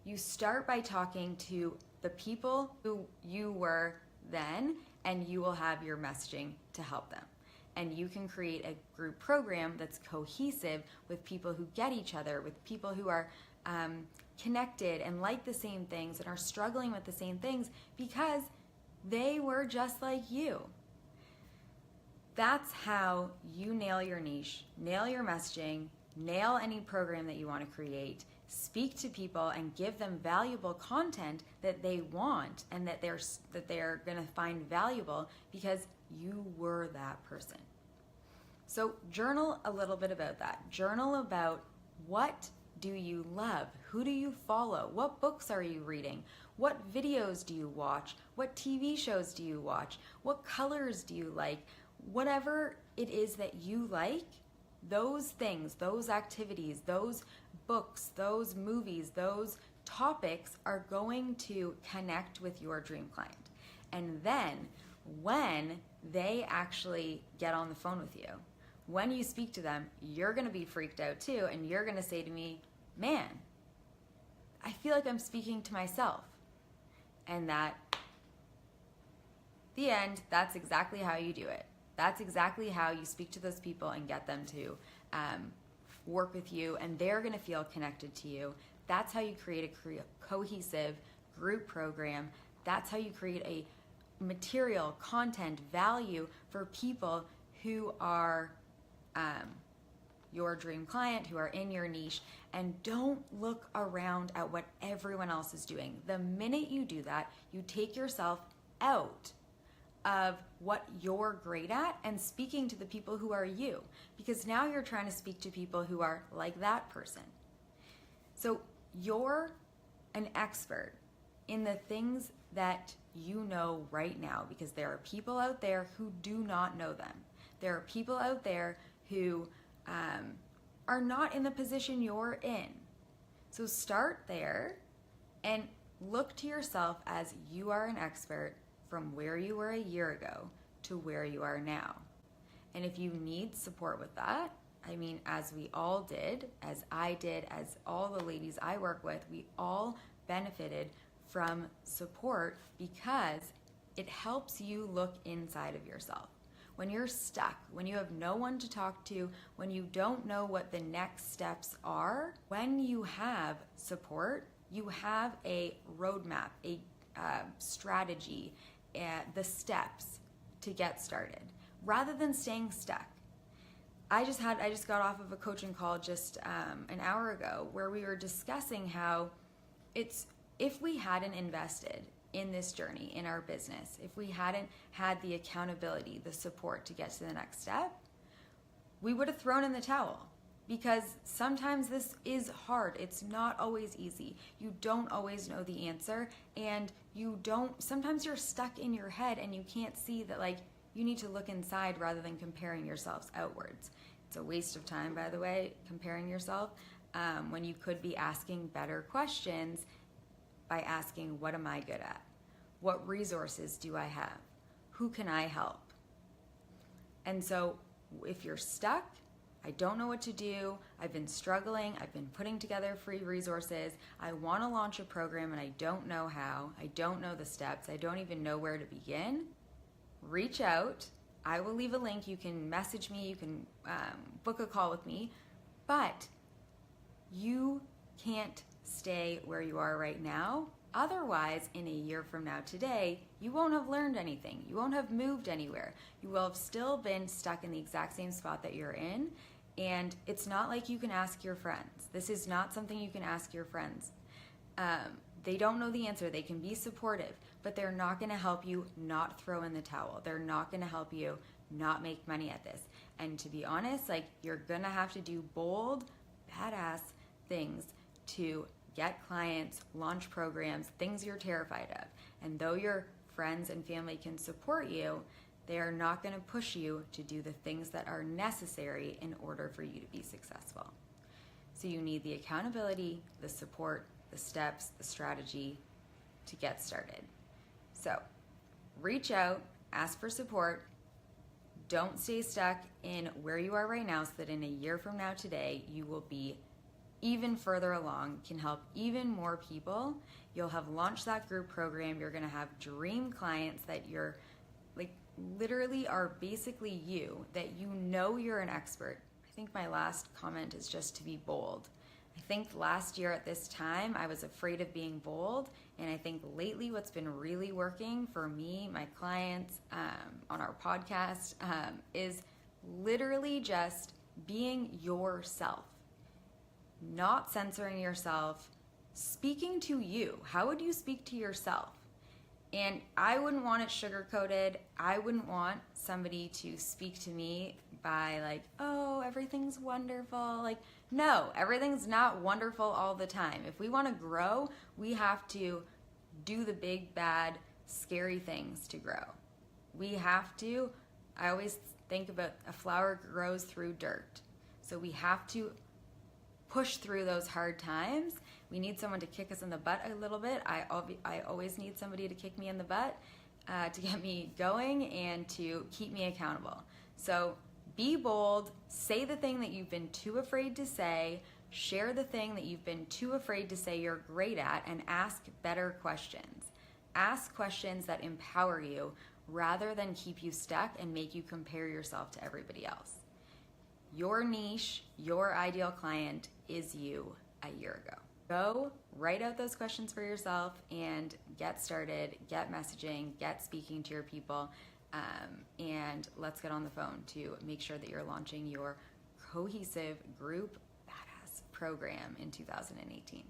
You start by talking to the people who you were then, and you will have your messaging to help them. And you can create a group program that's cohesive with people who get each other, with people who are connected and like the same things and are struggling with the same things because they were just like you. That's how you nail your niche, nail your messaging, nail any program that you want to create, speak to people and give them valuable content that they want and that they're going to find valuable because you were that person. So journal a little bit about that. Journal about what do you love? Who do you follow? What books are you reading? What videos do you watch? What TV shows do you watch? What colors do you like? Whatever it is that you like, those things, those activities, those books, those movies, those topics are going to connect with your dream client. And then when they actually get on the phone with you, when you speak to them, you're going to be freaked out too, and you're going to say to me, man, I feel like I'm speaking to myself. And that, the end, that's exactly how you do it. That's exactly how you speak to those people and get them to work with you, and they're going to feel connected to you. That's how you create a cohesive group program. That's how you create a material, content, value for people who are your dream client, who are in your niche. And don't look around at what everyone else is doing. The minute you do that, you take yourself out of what you're great at and speaking to the people who are you, because now you're trying to speak to people who are like that person. So you're an expert in the things that you know right now, because there are people out there who do not know them. There are people out there who are not in the position you're in. So start there and look to yourself as you are an expert from where you were a year ago to where you are now. And if you need support with that, I mean, as we all did, as I did, as all the ladies I work with, we all benefited from support because it helps you look inside of yourself. When you're stuck, when you have no one to talk to, when you don't know what the next steps are, when you have support, you have a roadmap, a strategy, the steps to get started, rather than staying stuck. I just got off of a coaching call just an hour ago where we were discussing how if we hadn't invested in this journey in our business, if we hadn't had the accountability, the support to get to the next step, we would have thrown in the towel. Because sometimes this is hard. It's not always easy. You don't always know the answer, and sometimes you're stuck in your head and you can't see that, like, you need to look inside rather than comparing yourselves outwards. It's a waste of time, by the way, comparing yourself, when you could be asking better questions by asking, what am I good at? What resources do I have? Who can I help? And so if you're stuck, I don't know what to do, I've been struggling, I've been putting together free resources, I want to launch a program and I don't know how, I don't know the steps, I don't even know where to begin, reach out. I will leave a link. You can message me, you can book a call with me, but you can't stay where you are right now. Otherwise, in a year from now today, you won't have learned anything. You won't have moved anywhere. You will have still been stuck in the exact same spot that you're in. And it's not like you can ask your friends. This is not something you can ask your friends. They don't know the answer. They can be supportive, but they're not going to help you not throw in the towel. They're not going to help you not make money at this. And to be honest, like, you're going to have to do bold, badass things to get clients, launch programs, things you're terrified of. And though your friends and family can support you, they are not going to push you to do the things that are necessary in order for you to be successful. So you need the accountability, the support, the steps, the strategy to get started. So reach out, ask for support. Don't stay stuck in where you are right now, so that in a year from now today, you will be even further along, can help even more people. You'll have launched that group program. You're going to have dream clients that you're like literally are basically you, that you know you're an expert. I think my last comment is just to be bold. I think last year at this time, I was afraid of being bold. And I think lately what's been really working for me, my clients, on our podcast, is literally just being yourself, not censoring yourself, speaking to you. How would you speak to yourself? And I wouldn't want it sugar-coated. I wouldn't want somebody to speak to me by like, oh, everything's wonderful. Like, no, everything's not wonderful all the time. If we want to grow, we have to do the big, bad, scary things to grow. We have to, I always think about a flower grows through dirt. So we have to push through those hard times. We need someone to kick us in the butt a little bit. I always need somebody to kick me in the butt to get me going and to keep me accountable. So be bold, say the thing that you've been too afraid to say, share the thing that you've been too afraid to say you're great at, and ask better questions. Ask questions that empower you rather than keep you stuck and make you compare yourself to everybody else. Your niche, your ideal client is you a year ago. Go write out those questions for yourself and get started, get messaging, get speaking to your people, and let's get on the phone to make sure that you're launching your cohesive group badass program in 2018.